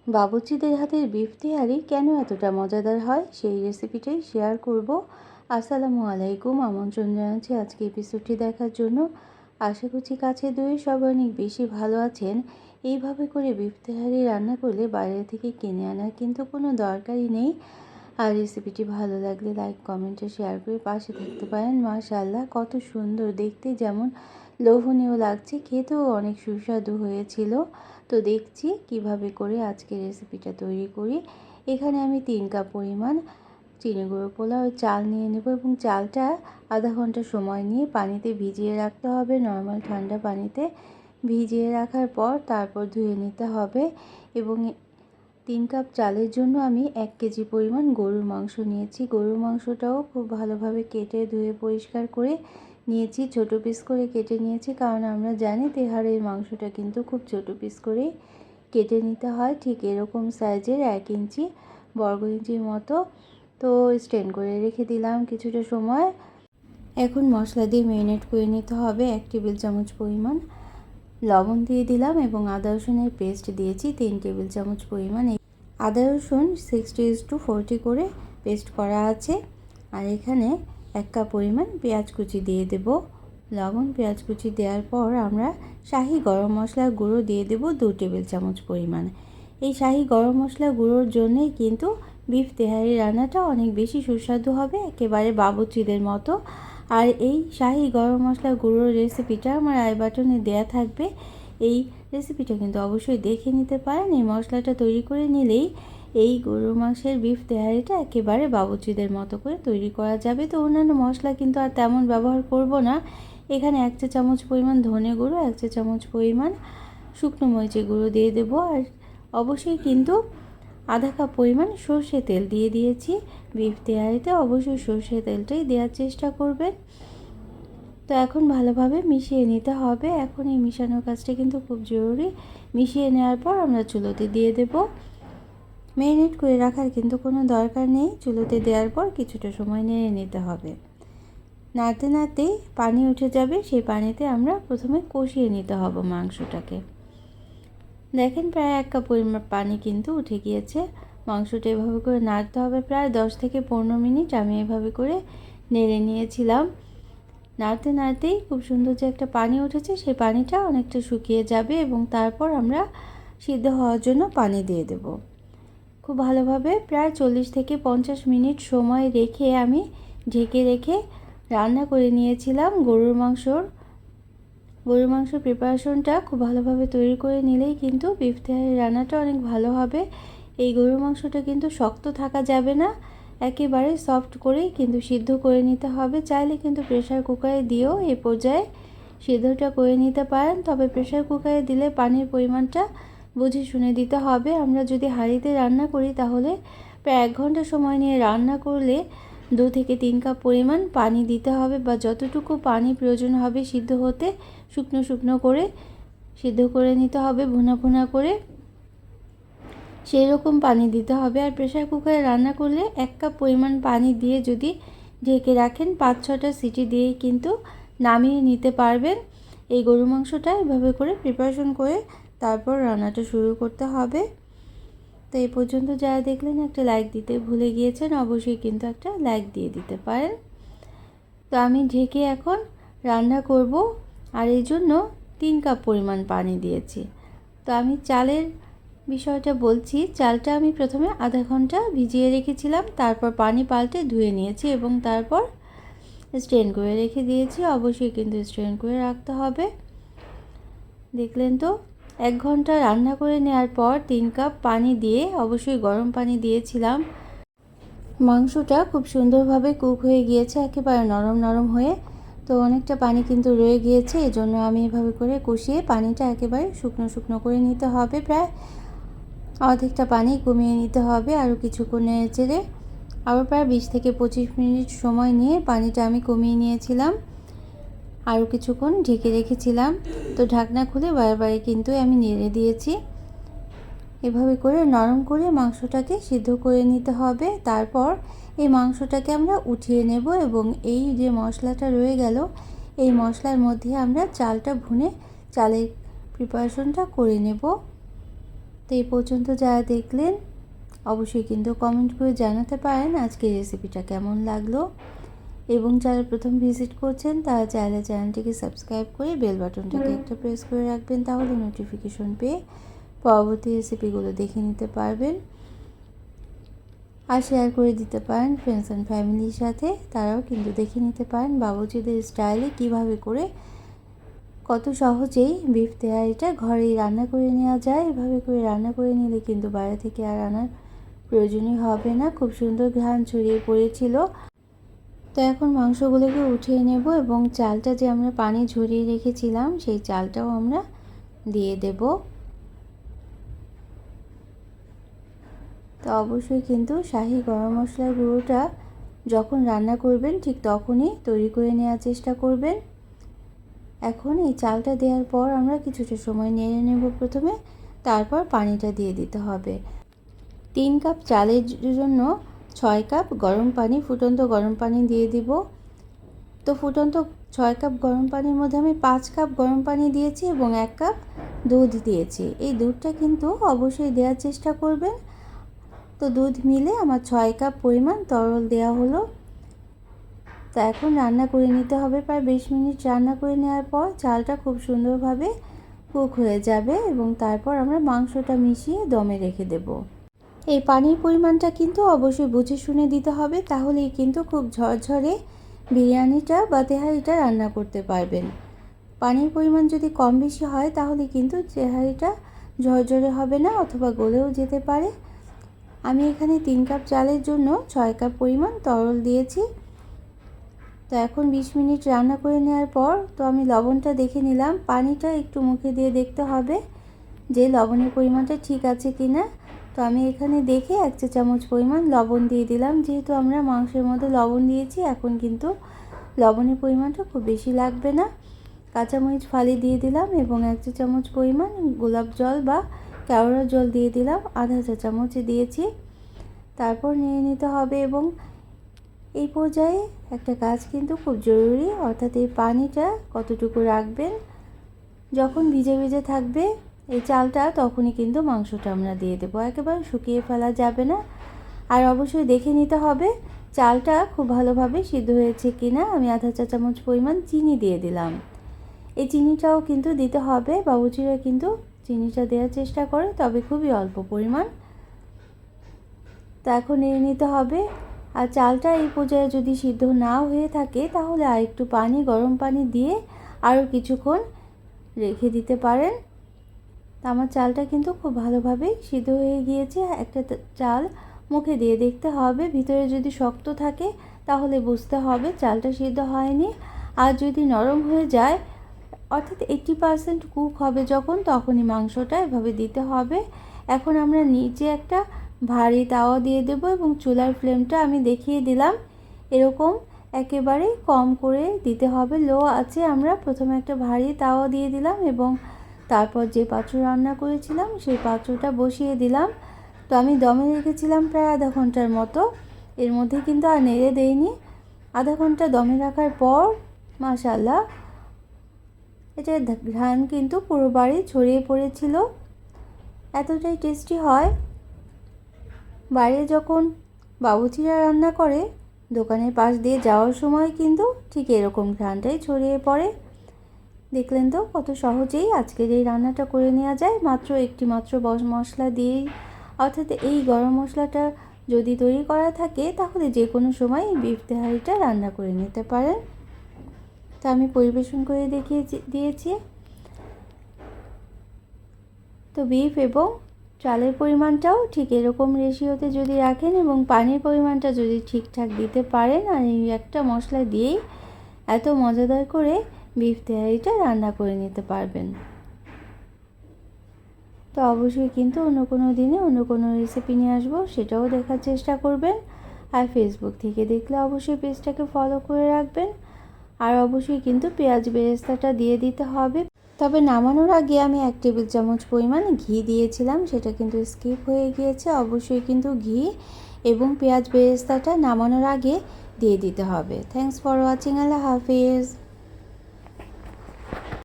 বাবুর্চিদের হাতের বিফ তেহারি কেন এতটা মজাদার হয় সেই রেসিপিটাই শেয়ার করব। আসসালামু আলাইকুম, আমন্ত্রণ জানাচ্ছি আজকে এপিসোডটি দেখার জন্য। আশা করছি কাছে দূরে সবাই অনেক বেশি ভালো আছেন। এইভাবে করে বিফ তেহারি রান্না করলে বাইরে থেকে কিনে আনার কিন্তু কোনো দরকারই নেই। আর রেসিপিটি ভালো লাগলে লাইক কমেন্টে শেয়ার করে পাশে থাকতে পারেন। মাশাআল্লাহ, কত সুন্দর দেখতে, যেমন লোভনীয় লাগছে, খেতেও অনেক সুস্বাদু হয়েছিল। তো দেখছি কিভাবে করে আজকে রেসিপিটা তৈরি করি। এখানে আমি 3 কাপ পরিমাণ চিনি গুঁড়ো পোলাও চাল নিয়ে নেব এবং চালটা আধা ঘন্টা সময় নিয়ে পানিতে ভিজিয়ে রাখতে হবে। নর্মাল ঠান্ডা পানিতে ভিজিয়ে রাখার পর তারপর ধুয়ে নিতে হবে। এবং 3 কাপ চালের জন্য আমি 1 কেজি পরিমাণ গরুর মাংস নিয়েছি। গরুর মাংসটাও খুব ভালোভাবে কেটে ধুয়ে পরিষ্কার করে নিয়েছি, ছোট পিস করে কেটে নিয়েছি, কারণ আমরা জানি তেহারের মাংসটা কিন্তু খুব ছোট পিস করেই কেটে নিতে হয়। ঠিক এরকম সাইজের 1 ইঞ্চি বর্গ ইঞ্চির মতো। তো স্ট্রেন করে রেখে দিলাম কিছুটা সময়। এখন মশলা দিয়ে ম্যারিনেট করে নিতে হবে। 1 টেবিল চামচ পরিমাণ লবণ দিয়ে দিলাম এবং আদা রসুনের পেস্ট দিয়েছি 3 টেবিল চামচ পরিমাণ। আদা রসুন 60:40 করে পেস্ট করা আছে। আর এখানে 1 কাপ পরিমাণ পেঁয়াজ কুচি দিয়ে দেব। লবণ পেঁয়াজ কুচি দেওয়ার পর আমরা শাহি গরম মশলার গুঁড়ো দিয়ে দেব 2 টেবিল চামচ পরিমাণ। এই শাহি গরম মশলা গুঁড়োর জন্যই কিন্তু বিফ তেহারি রান্নাটা অনেক বেশি সুস্বাদু হবে, একেবারে বাবুর্চিদের মতো। আর এই শাহি গরম মশলা গুঁড়োর রেসিপিটা আমার আই বাটনে দেয়া থাকবে। এই রেসিপিটা কিন্তু অবশ্যই দেখে নিতে পারেন। এই মশলাটা তৈরি করে নিলেই এই গরুর মাংসের বিফ তেহারিটা একেবারে বাবুর্চিদের মতো করে তৈরি করা যাবে। তো অন্যান্য মশলা কিন্তু আর তেমন ব্যবহার করব না। এখানে 1 চা চামচ পরিমাণ ধনে গুঁড়ো, 1 চা চামচ পরিমাণ শুকনো মরিচের গুঁড়ো দিয়ে দেবো। আর অবশ্যই কিন্তু আধা কাপ পরিমাণ সর্ষে তেল দিয়ে দিয়েছি। বিফ তেহারিতে অবশ্যই সর্ষে তেলটাই দেওয়ার চেষ্টা করবেন। তো এখন ভালোভাবে মিশিয়ে নিতে হবে। এখন এই মিশানোর কাজটা কিন্তু খুব জরুরি। মিশিয়ে নেওয়ার পর আমরা চুলোতে দিয়ে দেব। ম্যারিনেট করে রাখার কিন্তু কোনো দরকার নেই। চুলোতে দেওয়ার পর কিছুটা সময় নেড়ে নিতে হবে। নাড়তে নাড়তেই পানি উঠে যাবে, সেই পানিতে আমরা প্রথমে কষিয়ে নিতে হবে মাংসটাকে। দেখেন প্রায় 1 কাপ পরিমাণ পানি কিন্তু উঠে গিয়েছে। মাংসটা এভাবে করে নাড়তে হবে প্রায় 10 থেকে 15 মিনিট। আমি এভাবে করে নেড়ে নিয়েছিলাম। নাড়তে নাড়তেই খুব সুন্দর যে একটা পানি উঠেছে, সেই পানিটা অনেকটা শুকিয়ে যাবে এবং তারপর আমরা সিদ্ধ হওয়ার জন্য পানি দিয়ে দেব। খুব ভালোভাবে প্রায় 40 থেকে 50 মিনিট সময় রেখে আমি ঢেকে রেখে রান্না করে নিয়েছিলাম। গরুর মাংসর প্রিপারেশনটা খুব ভালোভাবে তৈরি করে নিলেই কিন্তু বিফ তেহারি রান্নাটা অনেক ভালো হবে। এই গরুর মাংসটা কিন্তু শক্ত থাকা যাবে না, একেবারে সফট করেই কিন্তু সিদ্ধ করে নিতে হবে। চাইলে কিন্তু প্রেসার কুকারে দিয়েও এই পর্যায়ে সিদ্ধটা করে নিতে পারেন, তবে প্রেসার কুকারে দিলে পানির পরিমাণটা বুঝে শুনে দিতে হবে। আমরা যদি হাঁড়িতে রান্না করি তাহলে প্রায় 1 ঘন্টা সময় নিয়ে রান্না করলে 2 থেকে 3 কাপ পরিমাণ পানি দিতে হবে, বা যতটুকু পানি প্রয়োজন হবে সিদ্ধ হতে শুকনো শুকনো করে সিদ্ধ করে নিতে হবে, ভুনা ভুনা করে সেই রকম পানি দিতে হবে। আর প্রেসার কুকারে রান্না করলে 1 কাপ পরিমাণ পানি দিয়ে যদি ঢেকে রাখেন 5-6টা সিটি দিয়েই কিন্তু নামিয়ে নিতে পারবেন। এই গরু মাংসটা এভাবে করে প্রিপারেশন করে তারপর রান্নাটা শুরু করতে হবে। তো এই পর্যন্ত যারা দেখলেন একটা লাইক দিতে ভুলে গিয়েছেন, অবশ্যই কিন্তু একটা লাইক দিয়ে দিতে পারেন। তো আমি ঢেকে এখন রান্না করব, আর এই জন্য 3 কাপ পরিমাণ পানি দিয়েছি। তো আমি চালের বিষয়টা বলছি। চালটা আমি প্রথমে আধা ঘন্টা ভিজিয়ে রেখেছিলাম, তারপর পানি পাল্টে ধুয়ে নিয়েছি এবং তারপর স্ট্রেন করে রেখে দিয়েছি। অবশ্যই কিন্তু স্ট্রেন করে রাখতে হবে। দেখলেন তো, 1 ঘন্টা রান্না করে নেওয়ার পর 3 কাপ পানি দিয়ে, অবশ্যই গরম পানি দিয়েছিলাম, মাংসটা খুব সুন্দরভাবে কুক হয়ে গিয়েছে, একেবারে নরম নরম হয়ে। তো অনেকটা পানি কিন্তু রয়ে গিয়েছে, এজন্য আমি এভাবে করে কষিয়ে পানিটা একেবারে শুকনো শুকনো করে নিতে হবে। প্রায় অর্ধেকটা পানি কমিয়ে নিতে হবে। আরও কিছুক্ষণ নেড়ে চেড়ে আবার প্রায় 20 থেকে 25 মিনিট সময় নিয়ে পানিটা আমি কমিয়ে নিয়েছিলাম। আরও কিছুক্ষণ ঢেকে রেখেছিলাম। তো ঢাকনা খুলে বারবার কিন্তু আমি নেড়ে দিয়েছি। এভাবে করে নরম করে মাংসটাকে সিদ্ধ করে নিতে হবে। তারপর এই মাংসটাকে আমরা উঠিয়ে নেব এবং এই যে মশলাটা রয়ে গেল, এই মশলার মধ্যে আমরা চালটা ভুনে চালের প্রিপারেশনটা করে নেব। তো এই পর্যন্ত যারা দেখলেন অবশ্যই কিন্তু কমেন্ট করে জানাতে পারেন আজকের রেসিপিটা কেমন লাগলো, এবং যারা প্রথম ভিজিট করছেন তারা চাইলে চ্যানেলটিকে সাবস্ক্রাইব করে বেল বাটনটাকে একটা প্রেস করে রাখবেন, তাহলে নোটিফিকেশন পেয়ে পরবর্তী রেসিপিগুলো দেখে নিতে পারবেন। আর শেয়ার করে দিতে পারেন ফ্রেন্ডস অ্যান্ড ফ্যামিলির সাথে, তারাও কিন্তু দেখে নিতে পারেন বাবুর্চিদের স্টাইলে কিভাবে করে কত সহজেই বিফ তেহারিটা ঘরেই রান্না করে নেওয়া যায়। এভাবে করে রান্না করে নিলে কিন্তু বাইরে থেকে আর আনার প্রয়োজনই হবে না। খুব সুন্দর ঘ্রাণ ছড়িয়ে পড়েছিল। তো এখন মাংসগুলোকে উঠিয়ে নেব এবং চালটা যে আমরা পানি ঝরিয়ে রেখেছিলাম সেই চালটাও আমরা দিয়ে দেব। তো অবশ্যই কিন্তু শাহি গরম মশলার গুঁড়োটা যখন রান্না করবেন ঠিক তখনই তৈরি করে নেওয়ার চেষ্টা করবেন। এখন এই চালটা দেওয়ার পর আমরা কিছুটা সময় নেড়ে নেব প্রথমে, তারপর পানিটা দিয়ে দিতে হবে। 3 কাপ চালের জন্য 6 কাপ গরম পানি, ফুটন্ত গরম পানি দিয়ে দিব। তো ফুটন্ত 6 কাপ গরম পানির মধ্যে আমি 5 কাপ গরম পানি দিয়েছি এবং 1 কাপ দুধ দিয়েছি। এই দুধটা কিন্তু অবশ্যই দেওয়ার চেষ্টা করবেন। তো দুধ মিলে আমার 6 কাপ পরিমাণ তরল দেওয়া হলো। তো এখন রান্না করে নিতে হবে। প্রায় 20 মিনিট রান্না করে নেওয়ার পর চালটা খুব সুন্দরভাবে কুক হয়ে যাবে এবং তারপর আমরা মাংসটা মিশিয়ে দমে রেখে দেব। এই পানির পরিমাণটা কিন্তু অবশ্যই বুঝে শুনে দিতে হবে, তাহলেই কিন্তু খুব ঝরঝরে বিরিয়ানিটা বা তেহারিটা রান্না করতে পারবেন। পানির পরিমাণ যদি কম বেশি হয় তাহলে কিন্তু তেহারিটা ঝরঝরে হবে না অথবা গলেও যেতে পারে। আমি এখানে 3 কাপ চালের জন্য 6 কাপ পরিমাণ তরল দিয়েছি। তো এখন 20 মিনিট রান্না করে নেওয়ার পর তো আমি লবণটা দেখে নিলাম। পানিটা একটু মুখে দিয়ে দেখতে হবে যে লবণের পরিমাণটা ঠিক আছে কি না। তো আমি এখানে দেখে 1 চা চামচ পরিমাণ লবণ দিয়ে দিলাম। যেহেতু আমরা মাংসের মধ্যে লবণ দিয়েছি, এখন কিন্তু লবণের পরিমাণটা খুব বেশি লাগবে না। কাঁচামরিচ ফালি দিয়ে দিলাম এবং 1 চা চামচ পরিমাণ গোলাপ জল বা কেওড়া জল দিয়ে দিলাম, আধা চা চামচ দিয়েছি। তারপর নিয়ে নিতে হবে এবং এই পর্যায়ে একটা কাজ কিন্তু খুব জরুরি, অর্থাৎ এই পানিটা কতটুকু রাখবেন। যখন ভিজে ভিজে থাকবে এই চালটা তখনই কিন্তু মাংসটা আমরা দিয়ে দেবো, একেবারে শুকিয়ে ফেলা যাবে না। আর অবশ্যই দেখে নিতে হবে চালটা খুব ভালোভাবে সিদ্ধ হয়েছে কিনা। আমি আধা চা চামচ পরিমাণ চিনি দিয়ে দিলাম। এই চিনিটাও কিন্তু দিতে হবে, বাবুর্চিরা কিন্তু চিনিটা দেওয়ার চেষ্টা করে, তবে খুবই অল্প পরিমাণ। তা এখন নিয়ে নিতে হবে। আর চালটা এই পর্যায়ে যদি সিদ্ধ না হয়ে থাকে তাহলে আর একটু পানি, গরম পানি দিয়ে আরও কিছুক্ষণ রেখে দিতে পারেন। তা আমার চালটা কিন্তু খুব ভালোভাবেই সিদ্ধ হয়ে গিয়েছে। একটা চাল মুখে দিয়ে দেখতে হবে, ভিতরে যদি শক্ত থাকে তাহলে বুঝতে হবে চালটা সিদ্ধ হয়নি। আর যদি নরম হয়ে যায় অর্থাৎ 80% কুক হবে যখন, তখনই মাংসটা এভাবে দিতে হবে। এখন আমরা নিচে একটা ভারী তাওয়া দিয়ে দেব এবং চুলার ফ্লেমটা আমি দেখিয়ে দিলাম এরকম একেবারে কম করে দিতে হবে। লো আছে আমরা প্রথমে একটা ভারী তাওয়া দিয়ে দিলাম এবং তারপর যে পাত্র রান্না করেছিলাম সেই পাত্রটা বসিয়ে দিলাম। তো আমি দমে রেখেছিলাম প্রায় আধা ঘন্টার মতো, এর মধ্যে কিন্তু আর নেড়ে দেইনি। আধা ঘন্টা দমে রাখার পর মাশাআল্লাহ এটার ঘ্রাণ কিন্তু পুরো বাড়ি ছড়িয়ে পড়েছিল। এতটাই টেস্টি হয়। বাইরে যখন বাবুর্চিরা রান্না করে দোকানের পাশ দিয়ে যাওয়ার সময় কিন্তু ঠিক এরকম ঘ্রাণটাই ছড়িয়ে পড়ে। দেখলেন তো কত সহজেই আজকের এই রান্নাটা করে নেওয়া যায় মাত্র একটি মাত্র মশলা দিয়েই। অর্থাৎ এই গরম মশলাটা যদি তৈরি করা থাকে তাহলে যে কোনো সময় এই বিফ তেহারিটা রান্না করে নিতে পারেন। তা আমি পরিবেশন করে দেখিয়ে দিয়েছি। তো বিফ এবং চালের পরিমাণটাও ঠিক এরকম রেশিওতে যদি রাখেন এবং পানির পরিমাণটা যদি ঠিকঠাক দিতে পারেন, আর এই একটা মশলা দিয়েই এত মজাদার করে বিফ তেহারিটা রান্না করে নিতে পারবেন। তো অবশ্যই কিন্তু অন্য কোনো দিনে অন্য কোনো রেসিপি নিয়ে আসবো, সেটাও দেখার চেষ্টা করবেন। আর ফেসবুক থেকে দেখলে অবশ্যই পেজটাকে ফলো করে রাখবেন। আর অবশ্যই কিন্তু পেঁয়াজ বেরেস্তাটা দিয়ে দিতে হবে। তবে নামানোর আগে আমি 1 টেবিল চামচ পরিমাণ ঘি দিয়েছিলাম, সেটা কিন্তু স্কিপ হয়ে গিয়েছে। অবশ্যই কিন্তু ঘি এবং পেঁয়াজ বেরেস্তাটা নামানোর আগে দিয়ে দিতে হবে। Thanks for watching. Allah Hafiz.